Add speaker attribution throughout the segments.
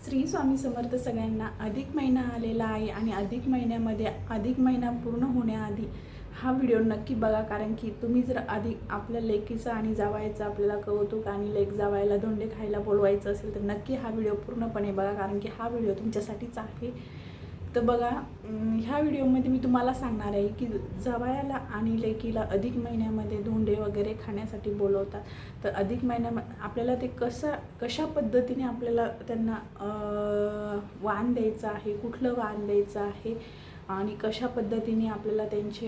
Speaker 1: श्री स्वामी समर्थ सगळ्यांना. अधिक महिना आलेला आहे आणि अधिक महिन्यामध्ये अधिक महिना पूर्ण होण्याआधी हा व्हिडिओ नक्की बघा, कारण की तुम्ही जर अधिक आपल्या लेकीचं आणि जावयाचं आपल्याला कौतुक आणि लेक जावायला धोंडे खायला बोलवायचं असेल तर नक्की हा व्हिडिओ पूर्णपणे बघा, कारण की हा व्हिडिओ तुमच्यासाठीच आहे. तर बघा, ह्या व्हिडिओमध्ये मी तुम्हाला सांगणार आहे की जावयाला आणि लेकीला अधिक महिन्यामध्ये धोंडे वगैरे खाण्यासाठी बोलवतात. तर अधिक महिन्यामध्ये आपल्याला ते कशा पद्धतीने आपल्याला त्यांना वाण द्यायचं आहे, कुठलं वाण द्यायचं आहे आणि कशा पद्धतीने आपल्याला त्यांचे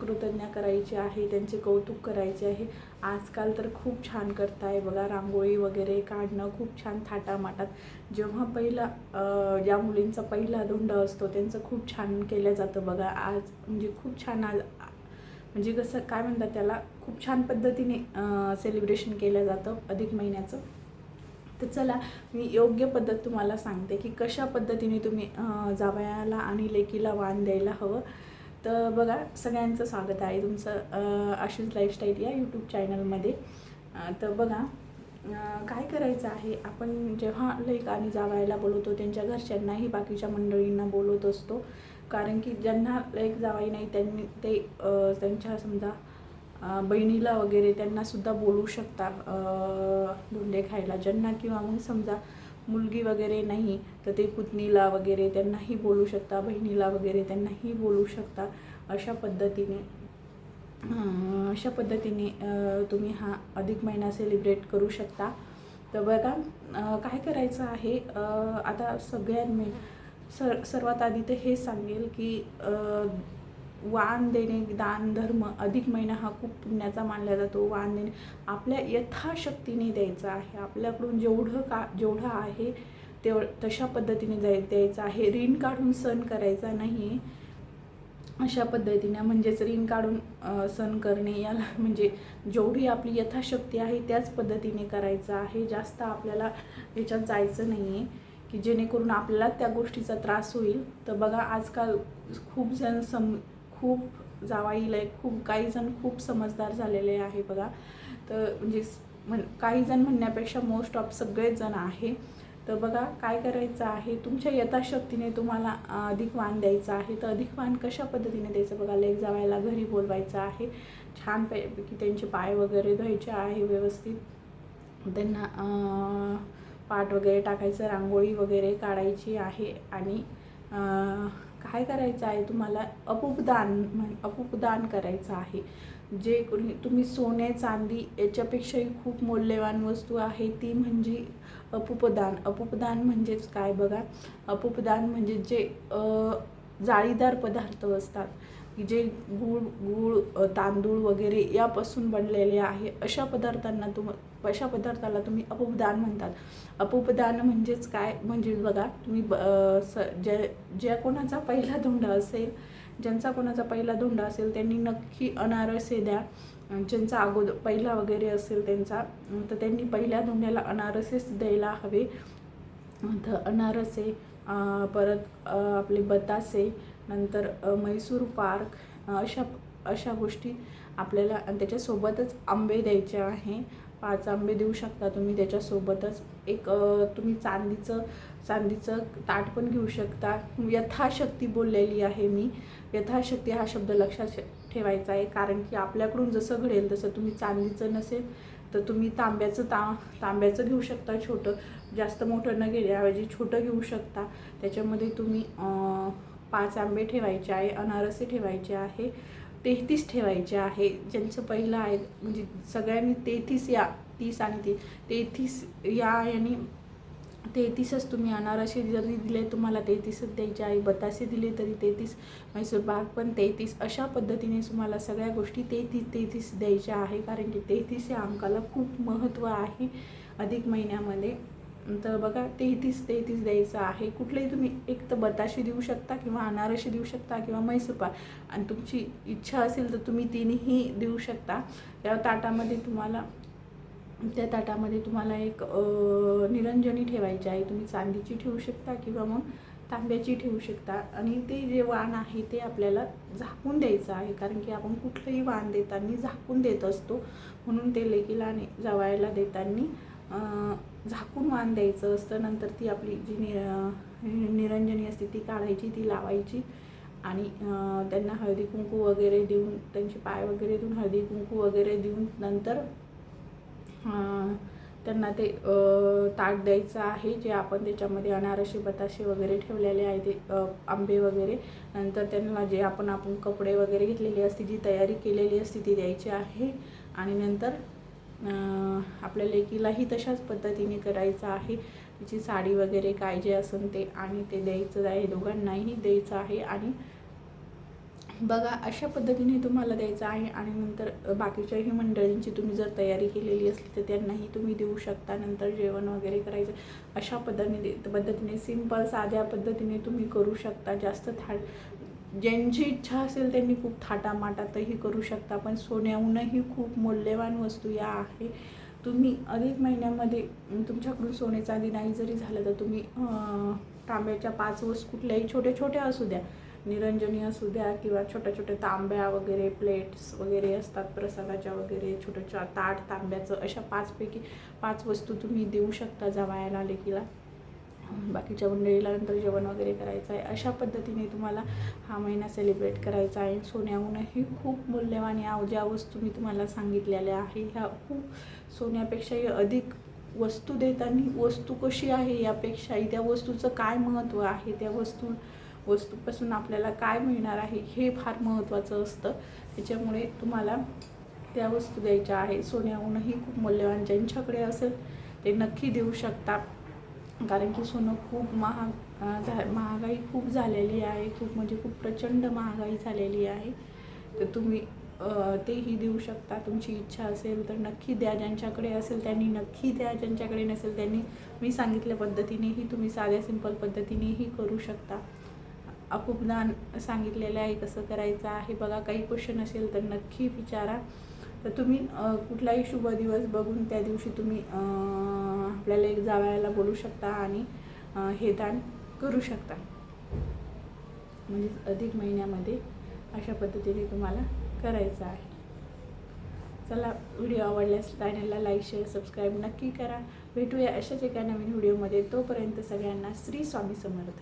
Speaker 1: कृतज्ञता करायची आहे, त्यांचे कौतुक करायचे आहे. आजकाल तर खूप छान करताय बघा, रांगोळी वगैरे काढणं खूप छान थाटामाटात. जेव्हा पहिला ज्या मुलींचा पहिला धोंडा असतो त्यांचं खूप छान केलं जातं बघा. आज म्हणजे खूप छान म्हणजे कसं काय म्हणतात त्याला, खूप छान पद्धतीने सेलिब्रेशन केलं जातं अधिक महिन्याचं. तर चला, मी योग्य पद्धत तुम्हाला सांगते की कशा पद्धतीने तुम्ही जावयाला आणि लेकीला वाण द्यायला हवं. तर बघा, सगळ्यांचं स्वागत आहे तुमचं आशूज लाईफस्टाईल या यूट्यूब चॅनलमध्ये. तर बघा, काय करायचं आहे, आपण जेव्हा लेक आणि जावयाला बोलवतो त्यांच्या घरच्यांनाही बाकीच्या मंडळींना बोलवत असतो, कारण की ज्यांना लेक जावाई नाही त्यांनी ते त्यांच्या समजा बहिणीला वगैरे त्यांनासुद्धा बोलू शकता धोंडे खायला ज्यांना, किंवा मग समजा मुलगी वगैरे नाही तर ते पुतणीला वगैरे त्यांनाही बोलू शकता, बहिणीला वगैरे त्यांनाही बोलू शकता. अशा पद्धतीने तुम्ही हा अधिक महिना सेलिब्रेट करू शकता. तर बघा, काय करायचं आहे, आता सर्वात आधी तर हे सांगेल की वाण देणे, दान धर्म, अधिक महिना हा खूप पुण्याचा मानला जातो. वाण देणे आपल्या यथाशक्तीने द्यायचं आहे, आपल्याकडून जेवढं आहे तशा पद्धतीने द्यायचं आहे. ऋण काढून सण करायचा नाही, अशा पद्धतीने. म्हणजेच ऋण काढून सण करणे याला म्हणजे जेवढी आपली यथाशक्ती आहे त्याच पद्धतीने करायचं आहे. जास्त आपल्याला याच्यात जायचं नाही आहे की जेणेकरून आपल्याला त्या गोष्टीचा त्रास होईल. तर बघा, आजकाल खूप जण खूप जावाईला काही जण खूप समजदार झालेले आहे बघा. तर म्हणजे काही जण म्हणण्यापेक्षा मोस्ट ऑफ सगळेच जण आहे. तर बघा, काय करायचं आहे, तुमच्या यथाशक्तीने तुम्हाला अधिक वाण द्यायचं आहे. तर अधिक वाण कशा पद्धतीने द्यायचं बघा, लेक जावायला घरी बोलवायचं आहे. छान पैकी त्यांचे पाय वगैरे धुवायचे आहे व्यवस्थित, त्यांना पाट वगैरे टाकायचं, रांगोळी वगैरे काढायची आहे. आणि काय करायचं आहे, तुम्हाला अपूपदान करायचं आहे. जे तुम्ही सोने चांदी याच्यापेक्षाही खूप मौल्यवान वस्तू आहे ती म्हणजे अपूपदान म्हणजेच काय बघा, अपूपदान म्हणजे जे जाळीदार पदार्थ असतात की जे गूळ तांदूळ वगैरे यापासून बनलेले आहे, अशा पदार्थाला तुम्ही अपूपदान म्हणतात. अपूपदान म्हणजेच काय, म्हणजे बघा, तुम्ही ज्यांचा कोणाचा पहिला धोंडा असेल त्यांनी नक्की अनारसे द्या. ज्यांचा पहिला वगैरे असेल त्यांचा, तर त्यांनी पहिल्या धोंड्याला अनारसेच द्यायला हवे. तर अनारसे, परत आपले बतासे, नंतर मैसूर पाक, अशा गोष्टी आपल्याला. आणि त्याच्यासोबतच आंबे द्यायचे आहे. 5 आंबे देऊ शकता तुम्ही. त्याच्यासोबतच एक तुम्ही चांदीचं ताट पण घेऊ शकता. यथाशक्ती बोललेली आहे मी, यथाशक्ती हा शब्द लक्षात ठेवायचा आहे, कारण की आपल्याकडून जसं घडेल तसं. तुम्ही चांदीचं नसेल तर तुम्ही तांब्याचं घेऊ शकता, छोटं, जास्त मोठं न घेण्याऐवजी छोटं घेऊ शकता. त्याच्यामध्ये तुम्ही 5 आंबे ठेवायचे आहे, अनारसे ठेवायचे आहे, 33 ठेवायचे आहे. ज्यांचं पहिलं आहे म्हणजे सगळ्यांनी 33 या 30 आणि 33 याने 33च तुम्ही अनारसे जरी दिले तुम्हाला 33च द्यायचे आहे, बतासे दिले तरी 33, मैसूर पाक पण 33. अशा पद्धतीने तुम्हाला सगळ्या गोष्टी 33 द्यायच्या आहे, कारण की 33 या अंकाला खूप महत्त्व आहे अधिक महिन्यामध्ये. तर बघा, 33 द्यायचं आहे. कुठलेही तुम्ही एक तर बताशे देऊ शकता, किंवा अनारसे देऊ शकता, किंवा मैसूर पाक, आणि तुमची इच्छा असेल तर तुम्ही तिन्ही देऊ शकता. त्या ताटामध्ये तुम्हाला एक निरंजनी ठेवायची आहे. तुम्ही चांदीची ठेवू शकता किंवा मग तांब्याची ठेवू शकता. आणि ते जे वाण आहे ते आपल्याला झाकून द्यायचं आहे, कारण की आपण कुठलंही वाण देताना झाकून देत असतो. म्हणून ते लेकीला आणि जावयाला देताना झाकून वाण द्यायचं असतं. नंतर ती आपली जी निरंजनी असते ती काढायची, ती लावायची आणि त्यांना हळदी कुंकू वगैरे देऊन, त्यांचे पाय वगैरे देऊन हळदी कुंकू वगैरे देऊन नंतर त्यांना ते ताट द्यायचं आहे, जे आपण त्याच्यामध्ये अनारसे बताशे वगैरे ठेवलेले आहे ते आंबे वगैरे. नंतर त्यांना जे आपण कपडे वगैरे घेतलेली असते, जी तयारी केलेली असते ती द्यायची आहे. आणि नंतर आपल्या लेकीलाही तशाच पद्धतीने करायचं आहे. तिची साडी वगैरे काय जे असेल ते आणि ते द्यायचं आहे, दोघांनाही द्यायचं आहे. आणि बघा अशा पद्धतीने तुम्हाला द्यायचं आहे. आणि नंतर बाकीच्याही मंडळींची तुम्ही जर तयारी केलेली असली तर त्यांनाही तुम्ही देऊ शकता. नंतर जेवण वगैरे करायचं अशा पद्धतीने सिंपल साध्या पद्धतीने तुम्ही करू शकता. जास्त ज्यांची इच्छा असेल त्यांनी खूप थाटामाटातही करू शकता, पण सोन्याहूनही खूप मौल्यवान वस्तू या आहे. तुम्ही अधिक महिन्यामध्ये तुमच्याकडून सोने चांदी नाही जरी झालं तर तुम्ही तांब्याच्या 5 वस्तू कुठल्याही छोट्या असू द्या, निरंजनी असू द्या किंवा छोट्या तांब्या वगैरे, प्लेट्स वगैरे असतात प्रसादाच्या वगैरे, छोट्या ताट तांब्याचं, अशा 5 वस्तू तुम्ही देऊ शकता जावयाला, लेकीला. बाकीच्या मंडळीला नंतर जेवण वगैरे करायचं आहे. अशा पद्धतीने तुम्हाला हा महिना सेलिब्रेट करायचा आहे. सोन्याहूनही खूप मौल्यवान या ज्या वस्तू मी तुम्हाला सांगितलेल्या आहे, ह्या खूप सोन्यापेक्षाही अधिक वस्तू देताना वस्तू कशी आहे यापेक्षाही त्या वस्तूचं काय महत्त्व आहे, त्या वस्तूपासून आपल्याला काय मिळणार आहे हे फार महत्त्वाचं असतं. त्याच्यामुळे तुम्हाला त्या वस्तू द्यायच्या आहे. सोन्याहूनही खूप मौल्यवान ज्यांच्याकडे असेल ते नक्की देऊ शकता, कारण की सोनं खूप महागाई खूप झालेली आहे, खूप प्रचंड महागाई झालेली आहे. तर तुम्ही तेही देऊ शकता. तुमची इच्छा असेल तर नक्की द्या. ज्यांच्याकडे असेल त्यांनी नक्की द्या, ज्यांच्याकडे नसेल त्यांनी मी सांगितल्या पद्धतीनेही तुम्ही साध्या सिंपल पद्धतीनेही करू शकता. अपूपदान सांगितलेलं आहे कसं करायचं आहे. बघा काही क्वेश्चन असेल तर नक्की विचारा. तर तुम्ही कुठलाही शुभ दिवस बघून त्या दिवशी तुम्ही आपल्याला एक जावयाला बोलू शकता आणि हे दान करू शकता. म्हणजे अधिक महिन्यामध्ये अशा पद्धतीने तुम्हाला करायचं आहे. चला, व्हिडिओ आवडल्यास चॅनलला लाईक, शेअर, सबस्क्राईब नक्की करा. भेटूया अशाच एका नवीन व्हिडिओमध्ये. तोपर्यंत सगळ्यांना श्री स्वामी समर्थ.